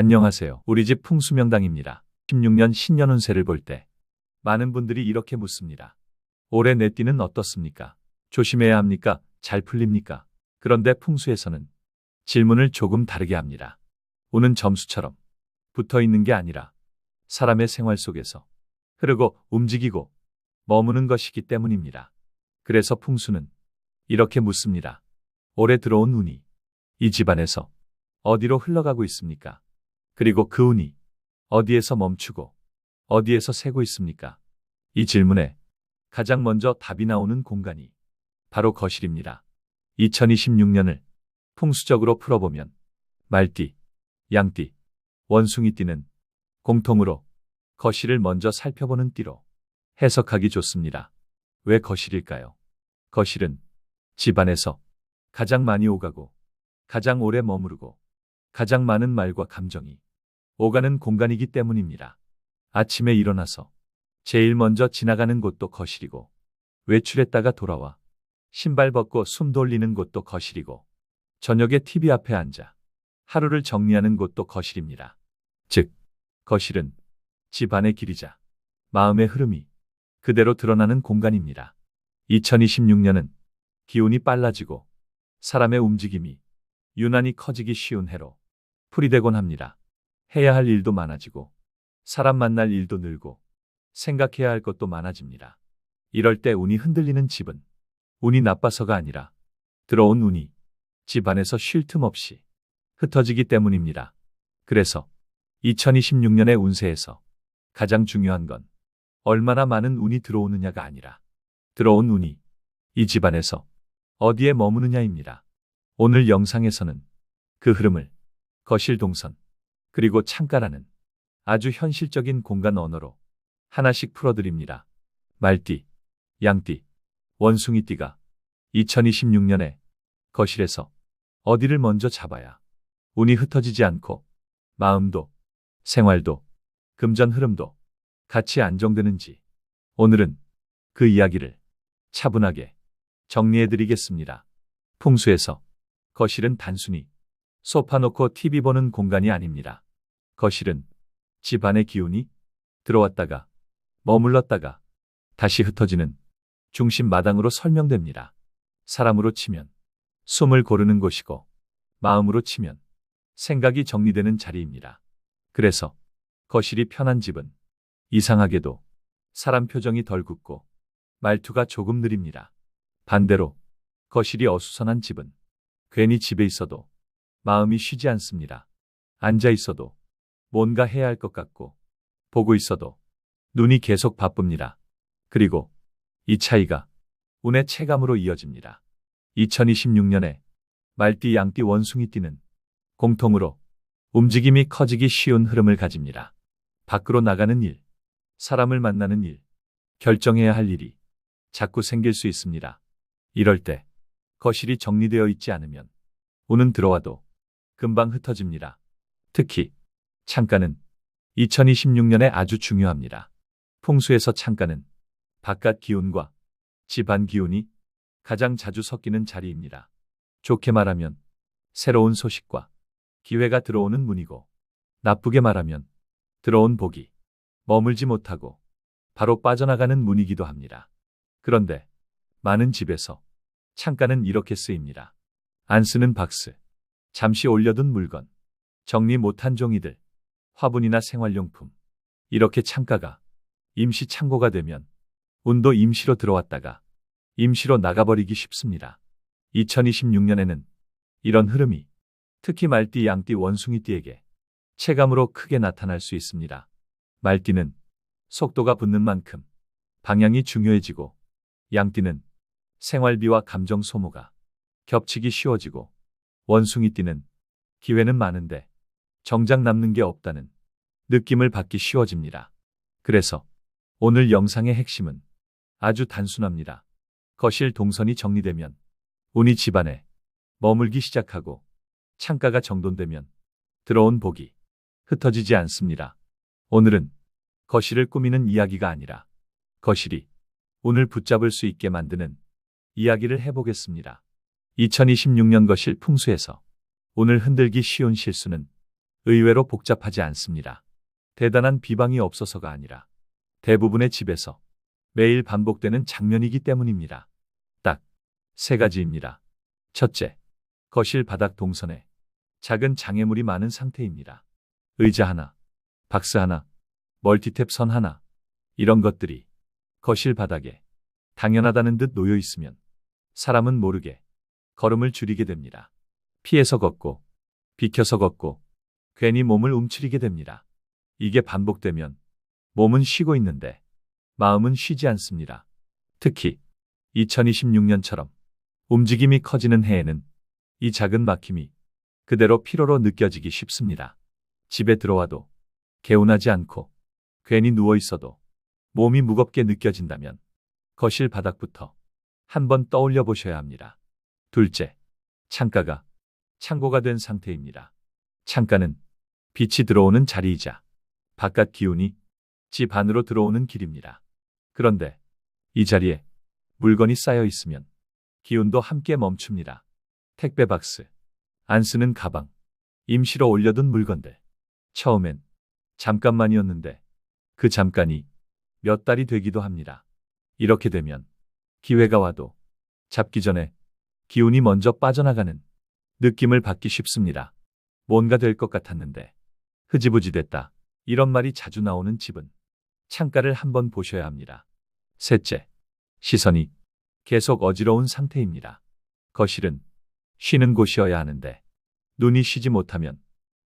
안녕하세요. 우리 집 풍수명당입니다. 16년 신년 운세를 볼 때 많은 분들이 이렇게 묻습니다. 올해 내 띠는 어떻습니까? 조심해야 합니까? 잘 풀립니까? 그런데 풍수에서는 질문을 조금 다르게 합니다. 운은 점수처럼 붙어 있는 게 아니라 사람의 생활 속에서 흐르고 움직이고 머무는 것이기 때문입니다. 그래서 풍수는 이렇게 묻습니다. 올해 들어온 운이 이 집안에서 어디로 흘러가고 있습니까? 그리고 그 운이 어디에서 멈추고 어디에서 새고 있습니까? 이 질문에 가장 먼저 답이 나오는 공간이 바로 거실입니다. 2026년을 풍수적으로 풀어보면 말띠, 양띠, 원숭이띠는 공통으로 거실을 먼저 살펴보는 띠로 해석하기 좋습니다. 왜 거실일까요? 거실은 집안에서 가장 많이 오가고 가장 오래 머무르고 가장 많은 말과 감정이 오가는 공간이기 때문입니다. 아침에 일어나서 제일 먼저 지나가는 곳도 거실이고 외출했다가 돌아와 신발 벗고 숨 돌리는 곳도 거실이고 저녁에 TV 앞에 앉아 하루를 정리하는 곳도 거실입니다. 즉, 거실은 집안의 길이자 마음의 흐름이 그대로 드러나는 공간입니다. 2026년은 기운이 빨라지고 사람의 움직임이 유난히 커지기 쉬운 해로 풀이되곤 합니다. 해야 할 일도 많아지고 사람 만날 일도 늘고 생각해야 할 것도 많아집니다. 이럴 때 운이 흔들리는 집은 운이 나빠서가 아니라 들어온 운이 집안에서 쉴 틈 없이 흩어지기 때문입니다. 그래서 2026년의 운세에서 가장 중요한 건 얼마나 많은 운이 들어오느냐가 아니라 들어온 운이 이 집안에서 어디에 머무느냐입니다. 오늘 영상에서는 그 흐름을 거실 동선 그리고 창가라는 아주 현실적인 공간 언어로 하나씩 풀어드립니다. 말띠, 양띠, 원숭이띠가 2026년에 거실에서 어디를 먼저 잡아야 운이 흩어지지 않고 마음도 생활도 금전 흐름도 같이 안정되는지 오늘은 그 이야기를 차분하게 정리해드리겠습니다. 풍수에서 거실은 단순히 소파 놓고 TV 보는 공간이 아닙니다. 거실은 집안의 기운이 들어왔다가 머물렀다가 다시 흩어지는 중심 마당으로 설명됩니다. 사람으로 치면 숨을 고르는 곳이고 마음으로 치면 생각이 정리되는 자리입니다. 그래서 거실이 편한 집은 이상하게도 사람 표정이 덜 굳고 말투가 조금 느립니다. 반대로 거실이 어수선한 집은 괜히 집에 있어도 마음이 쉬지 않습니다. 앉아 있어도 뭔가 해야 할 것 같고 보고 있어도 눈이 계속 바쁩니다. 그리고 이 차이가 운의 체감으로 이어집니다. 2026년에 말띠, 양띠, 원숭이띠는 공통으로 움직임이 커지기 쉬운 흐름을 가집니다. 밖으로 나가는 일, 사람을 만나는 일, 결정해야 할 일이 자꾸 생길 수 있습니다. 이럴 때 거실이 정리되어 있지 않으면 운은 들어와도 금방 흩어집니다. 특히 창가는 2026년에 아주 중요합니다. 풍수에서 창가는 바깥 기운과 집안 기운이 가장 자주 섞이는 자리입니다. 좋게 말하면 새로운 소식과 기회가 들어오는 문이고 나쁘게 말하면 들어온 복이 머물지 못하고 바로 빠져나가는 문이기도 합니다. 그런데 많은 집에서 창가는 이렇게 쓰입니다. 안 쓰는 박스, 잠시 올려둔 물건, 정리 못한 종이들, 화분이나 생활용품. 이렇게 창가가 임시 창고가 되면 운도 임시로 들어왔다가 임시로 나가버리기 쉽습니다. 2026년에는 이런 흐름이 특히 말띠, 양띠, 원숭이띠에게 체감으로 크게 나타날 수 있습니다. 말띠는 속도가 붙는 만큼 방향이 중요해지고 양띠는 생활비와 감정 소모가 겹치기 쉬워지고 원숭이띠는 기회는 많은데 정작 남는 게 없다는 느낌을 받기 쉬워집니다. 그래서 오늘 영상의 핵심은 아주 단순합니다. 거실 동선이 정리되면 운이 집안에 머물기 시작하고 창가가 정돈되면 들어온 복이 흩어지지 않습니다. 오늘은 거실을 꾸미는 이야기가 아니라 거실이 운을 붙잡을 수 있게 만드는 이야기를 해보겠습니다. 2026년 거실 풍수에서 운을 흔들기 쉬운 실수는 의외로 복잡하지 않습니다. 대단한 비방이 없어서가 아니라 대부분의 집에서 매일 반복되는 장면이기 때문입니다. 딱 세 가지입니다. 첫째, 거실 바닥 동선에 작은 장애물이 많은 상태입니다. 의자 하나, 박스 하나, 멀티탭 선 하나, 이런 것들이 거실 바닥에 당연하다는 듯 놓여 있으면 사람은 모르게 걸음을 줄이게 됩니다. 피해서 걷고, 비켜서 걷고, 괜히 몸을 움츠리게 됩니다. 이게 반복되면 몸은 쉬고 있는데 마음은 쉬지 않습니다. 특히 2026년처럼 움직임이 커지는 해에는 이 작은 막힘이 그대로 피로로 느껴지기 쉽습니다. 집에 들어와도 개운하지 않고 괜히 누워 있어도 몸이 무겁게 느껴진다면 거실 바닥부터 한번 떠올려 보셔야 합니다. 둘째, 창가가 창고가 된 상태입니다. 창가는 빛이 들어오는 자리이자 바깥 기운이 집 안으로 들어오는 길입니다. 그런데 이 자리에 물건이 쌓여 있으면 기운도 함께 멈춥니다. 택배 박스, 안 쓰는 가방, 임시로 올려둔 물건들. 처음엔 잠깐만이었는데 그 잠깐이 몇 달이 되기도 합니다. 이렇게 되면 기회가 와도 잡기 전에 기운이 먼저 빠져나가는 느낌을 받기 쉽습니다. 뭔가 될 것 같았는데 흐지부지 됐다. 이런 말이 자주 나오는 집은 창가를 한번 보셔야 합니다. 셋째, 시선이 계속 어지러운 상태입니다. 거실은 쉬는 곳이어야 하는데 눈이 쉬지 못하면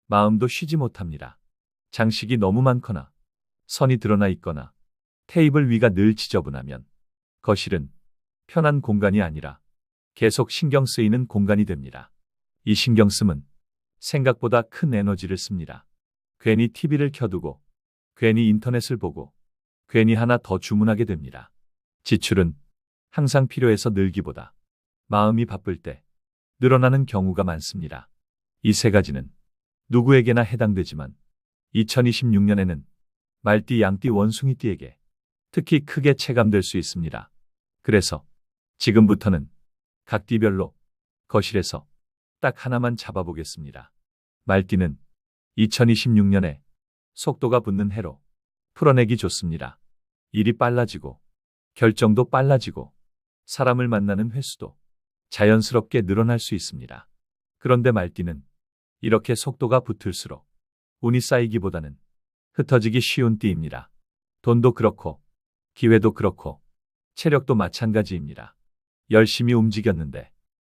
마음도 쉬지 못합니다. 장식이 너무 많거나 선이 드러나 있거나 테이블 위가 늘 지저분하면 거실은 편한 공간이 아니라 계속 신경 쓰이는 공간이 됩니다. 이 신경 씀은 생각보다 큰 에너지를 씁니다. 괜히 TV를 켜두고 괜히 인터넷을 보고 괜히 하나 더 주문하게 됩니다. 지출은 항상 필요해서 늘기보다 마음이 바쁠 때 늘어나는 경우가 많습니다. 이 세 가지는 누구에게나 해당되지만 2026년에는 말띠, 양띠, 원숭이띠에게 특히 크게 체감될 수 있습니다. 그래서 지금부터는 각 띠별로 거실에서 딱 하나만 잡아보겠습니다. 말띠는 2026년에 속도가 붙는 해로 풀어내기 좋습니다. 일이 빨라지고 결정도 빨라지고 사람을 만나는 횟수도 자연스럽게 늘어날 수 있습니다. 그런데 말띠는 이렇게 속도가 붙을수록 운이 쌓이기보다는 흩어지기 쉬운 띠입니다. 돈도 그렇고 기회도 그렇고 체력도 마찬가지입니다. 열심히 움직였는데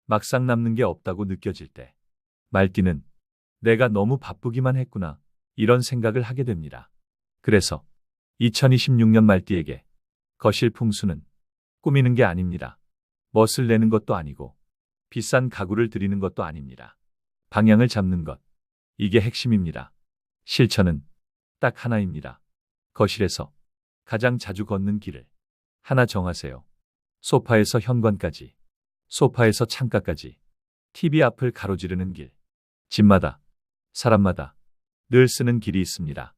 막상 남는 게 없다고 느껴질 때 말띠는 내가 너무 바쁘기만 했구나 이런 생각을 하게 됩니다. 그래서 2026년 말띠에게 거실 풍수는 꾸미는 게 아닙니다. 멋을 내는 것도 아니고 비싼 가구를 드리는 것도 아닙니다. 방향을 잡는 것, 이게 핵심입니다. 실천은 딱 하나입니다. 거실에서 가장 자주 걷는 길을 하나 정하세요. 소파에서 현관까지, 소파에서 창가까지, TV 앞을 가로지르는 길. 집마다, 사람마다 늘 쓰는 길이 있습니다.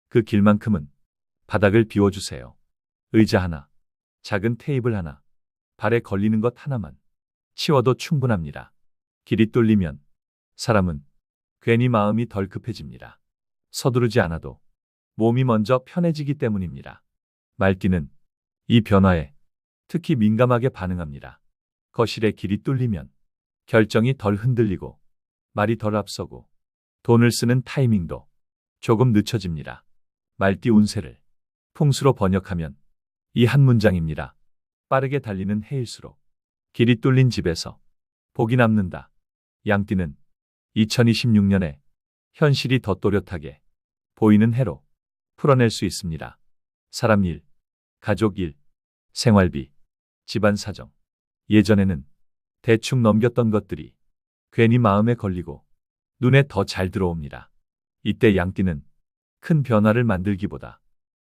그 길만큼은 바닥을 비워주세요. 의자 하나, 작은 테이블 하나, 발에 걸리는 것 하나만 치워도 충분합니다. 길이 뚫리면 사람은 괜히 마음이 덜 급해집니다. 서두르지 않아도 몸이 먼저 편해지기 때문입니다. 말띠는 이 변화에 특히 민감하게 반응합니다. 거실에 길이 뚫리면 결정이 덜 흔들리고 말이 덜 앞서고 돈을 쓰는 타이밍도 조금 늦춰집니다. 말띠 운세를 풍수로 번역하면 이 한 문장입니다. 빠르게 달리는 해일수록 길이 뚫린 집에서 복이 남는다. 양띠는 2026년에 현실이 더 또렷하게 보이는 해로 풀어낼 수 있습니다. 사람 일, 가족 일, 생활비, 집안 사정. 예전에는 대충 넘겼던 것들이 괜히 마음에 걸리고 눈에 더 잘 들어옵니다. 이때 양띠는 큰 변화를 만들기보다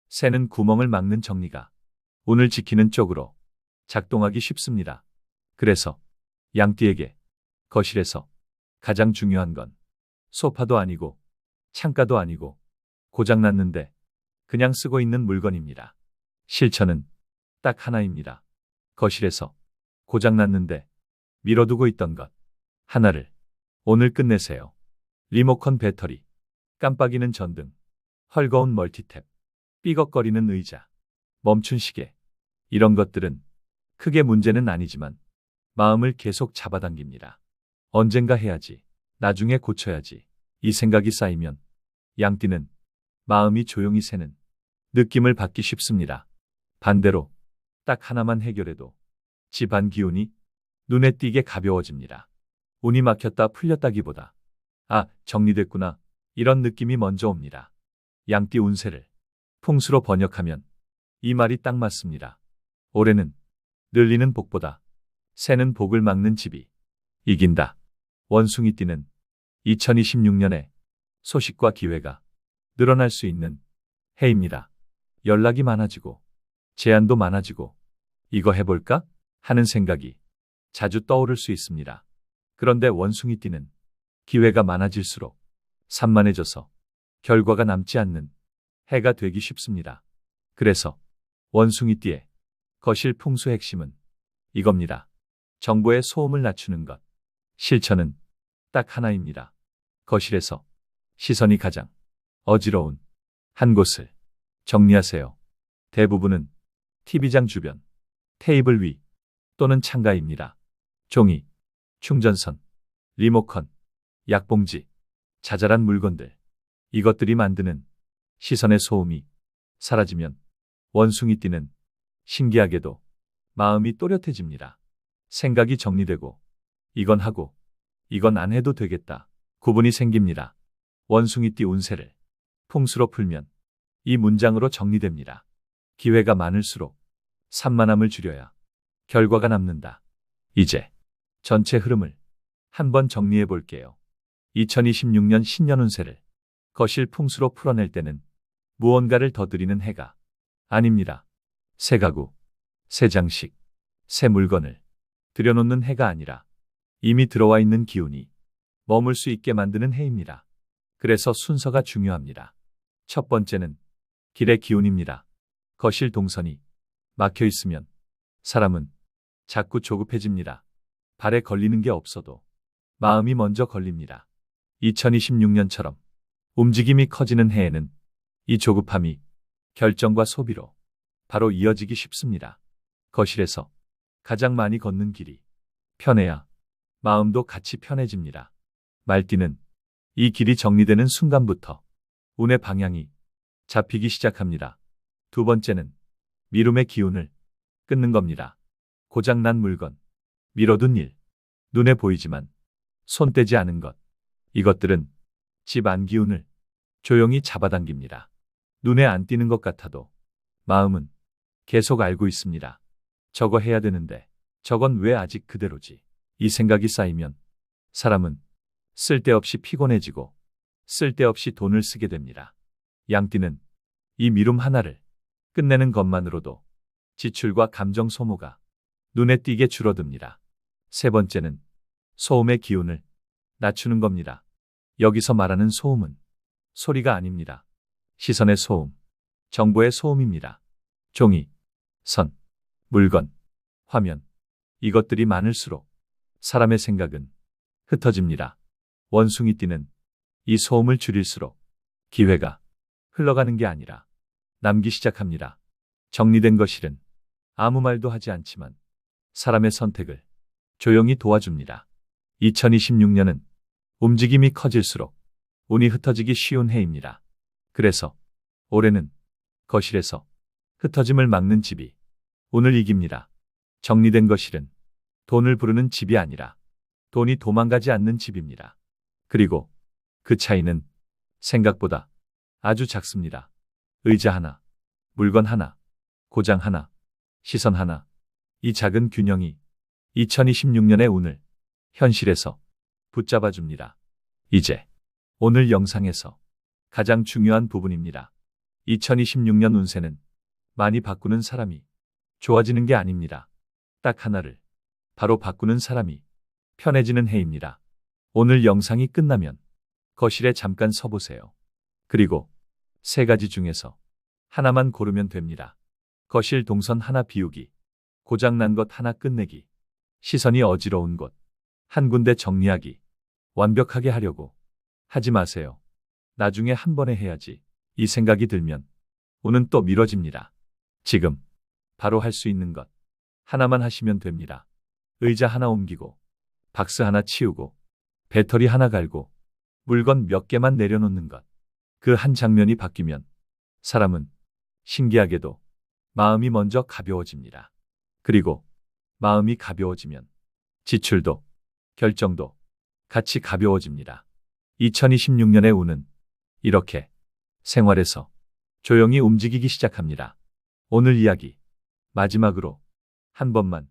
새는 구멍을 막는 정리가 운을 지키는 쪽으로 작동하기 쉽습니다. 그래서 양띠에게 거실에서 가장 중요한 건 소파도 아니고 창가도 아니고 고장났는데 그냥 쓰고 있는 물건입니다. 실천은 딱 하나입니다. 거실에서 고장났는데 미뤄두고 있던 것 하나를 오늘 끝내세요. 리모컨 배터리, 깜빡이는 전등, 헐거운 멀티탭, 삐걱거리는 의자, 멈춘 시계. 이런 것들은 크게 문제는 아니지만 마음을 계속 잡아당깁니다. 언젠가 해야지, 나중에 고쳐야지. 이 생각이 쌓이면 양띠는 마음이 조용히 새는 느낌을 받기 쉽습니다. 반대로 딱 하나만 해결해도 집안 기운이 눈에 띄게 가벼워집니다. 운이 막혔다 풀렸다기보다 아, 정리됐구나 이런 느낌이 먼저 옵니다. 양띠 운세를 풍수로 번역하면 이 말이 딱 맞습니다. 올해는 늘리는 복보다 새는 복을 막는 집이 이긴다. 원숭이띠는 2026년에 소식과 기회가 늘어날 수 있는 해입니다. 연락이 많아지고 제안도 많아지고 이거 해볼까 하는 생각이 자주 떠오를 수 있습니다. 그런데 원숭이띠는 기회가 많아질수록 산만해져서 결과가 남지 않는 해가 되기 쉽습니다. 그래서 원숭이띠의 거실 풍수 핵심은 이겁니다. 정보의 소음을 낮추는 것. 실천은 딱 하나입니다. 거실에서 시선이 가장 어지러운 한 곳을 정리하세요. 대부분은 TV장 주변, 테이블 위 또는 창가입니다. 종이, 충전선, 리모컨, 약봉지, 자잘한 물건들. 이것들이 만드는 시선의 소음이 사라지면 원숭이띠는 신기하게도 마음이 또렷해집니다. 생각이 정리되고 이건 하고 이건 안 해도 되겠다. 구분이 생깁니다. 원숭이띠 운세를 풍수로 풀면 이 문장으로 정리됩니다. 기회가 많을수록 산만함을 줄여야 결과가 남는다. 이제 전체 흐름을 한번 정리해 볼게요. 2026년 신년 운세를 거실 풍수로 풀어낼 때는 무언가를 더 드리는 해가 아닙니다. 새 가구, 새 장식, 새 물건을 들여놓는 해가 아니라 이미 들어와 있는 기운이 머물 수 있게 만드는 해입니다. 그래서 순서가 중요합니다. 첫 번째는 길의 기운입니다. 거실 동선이 막혀 있으면 사람은 자꾸 조급해집니다. 발에 걸리는 게 없어도 마음이 먼저 걸립니다. 2026년처럼 움직임이 커지는 해에는 이 조급함이 결정과 소비로 바로 이어지기 쉽습니다. 거실에서 가장 많이 걷는 길이 편해야 마음도 같이 편해집니다. 말띠는 이 길이 정리되는 순간부터 운의 방향이 잡히기 시작합니다. 두 번째는 미룸의 기운을 끊는 겁니다. 고장난 물건, 미뤄둔 일, 눈에 보이지만 손 떼지 않은 것. 이것들은 집 안 기운을 조용히 잡아당깁니다. 눈에 안 띄는 것 같아도 마음은 계속 알고 있습니다. 저거 해야 되는데 저건 왜 아직 그대로지? 이 생각이 쌓이면 사람은 쓸데없이 피곤해지고 쓸데없이 돈을 쓰게 됩니다. 양띠는 이 미룸 하나를 끝내는 것만으로도 지출과 감정 소모가 눈에 띄게 줄어듭니다. 세 번째는 소음의 기운을 낮추는 겁니다. 여기서 말하는 소음은 소리가 아닙니다. 시선의 소음, 정보의 소음입니다. 종이, 선, 물건, 화면, 이것들이 많을수록 사람의 생각은 흩어집니다. 원숭이띠는 이 소음을 줄일수록 기회가 흘러가는 게 아니라 남기 시작합니다. 정리된 거실은 아무 말도 하지 않지만 사람의 선택을 조용히 도와줍니다. 2026년은 움직임이 커질수록 운이 흩어지기 쉬운 해입니다. 그래서 올해는 거실에서 흩어짐을 막는 집이 운을 이깁니다. 정리된 거실은 돈을 부르는 집이 아니라 돈이 도망가지 않는 집입니다. 그리고 그 차이는 생각보다 아주 작습니다. 의자 하나, 물건 하나, 고장 하나, 시선 하나. 이 작은 균형이 2026년의 운을 현실에서 붙잡아줍니다. 이제 오늘 영상에서 가장 중요한 부분입니다. 2026년 운세는 많이 바꾸는 사람이 좋아지는 게 아닙니다. 딱 하나를 바로 바꾸는 사람이 편해지는 해입니다. 오늘 영상이 끝나면 거실에 잠깐 서보세요. 그리고 세 가지 중에서 하나만 고르면 됩니다. 거실 동선 하나 비우기, 고장난 것 하나 끝내기, 시선이 어지러운 곳 한 군데 정리하기. 완벽하게 하려고 하지 마세요. 나중에 한 번에 해야지. 이 생각이 들면 운은 또 미뤄집니다. 지금 바로 할 수 있는 것 하나만 하시면 됩니다. 의자 하나 옮기고, 박스 하나 치우고, 배터리 하나 갈고, 물건 몇 개만 내려놓는 것. 그 한 장면이 바뀌면 사람은 신기하게도 마음이 먼저 가벼워집니다. 그리고 마음이 가벼워지면 지출도, 결정도 같이 가벼워집니다. 2026년의 운은 이렇게 생활에서 조용히 움직이기 시작합니다. 오늘 이야기 마지막으로 한 번만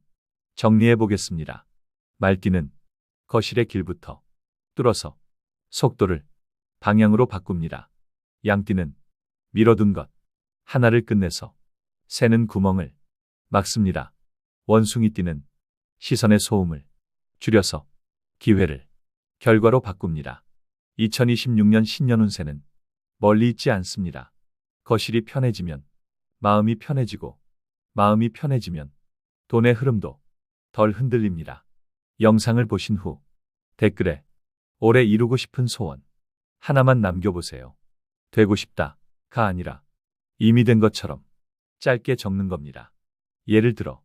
정리해 보겠습니다. 말띠는 거실의 길부터 뚫어서 속도를 방향으로 바꿉니다. 양띠는 미뤄둔 것 하나를 끝내서 새는 구멍을 막습니다. 원숭이띠는 시선의 소음을 줄여서 기회를 결과로 바꿉니다. 2026년 신년 운세는 멀리 있지 않습니다. 거실이 편해지면 마음이 편해지고, 마음이 편해지면 돈의 흐름도 덜 흔들립니다. 영상을 보신 후 댓글에 올해 이루고 싶은 소원 하나만 남겨보세요. 되고 싶다가 아니라 이미 된 것처럼 짧게 적는 겁니다. 예를 들어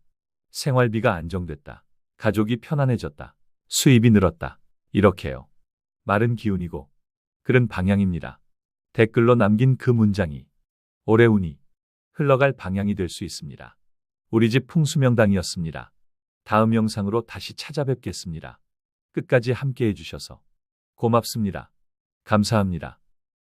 생활비가 안정됐다, 가족이 편안해졌다, 수입이 늘었다, 이렇게요. 말은 기운이고 글은 방향입니다. 댓글로 남긴 그 문장이 올해 운이 흘러갈 방향이 될 수 있습니다. 우리 집 풍수명당이었습니다. 다음 영상으로 다시 찾아뵙겠습니다. 끝까지 함께 해주셔서 고맙습니다. 감사합니다.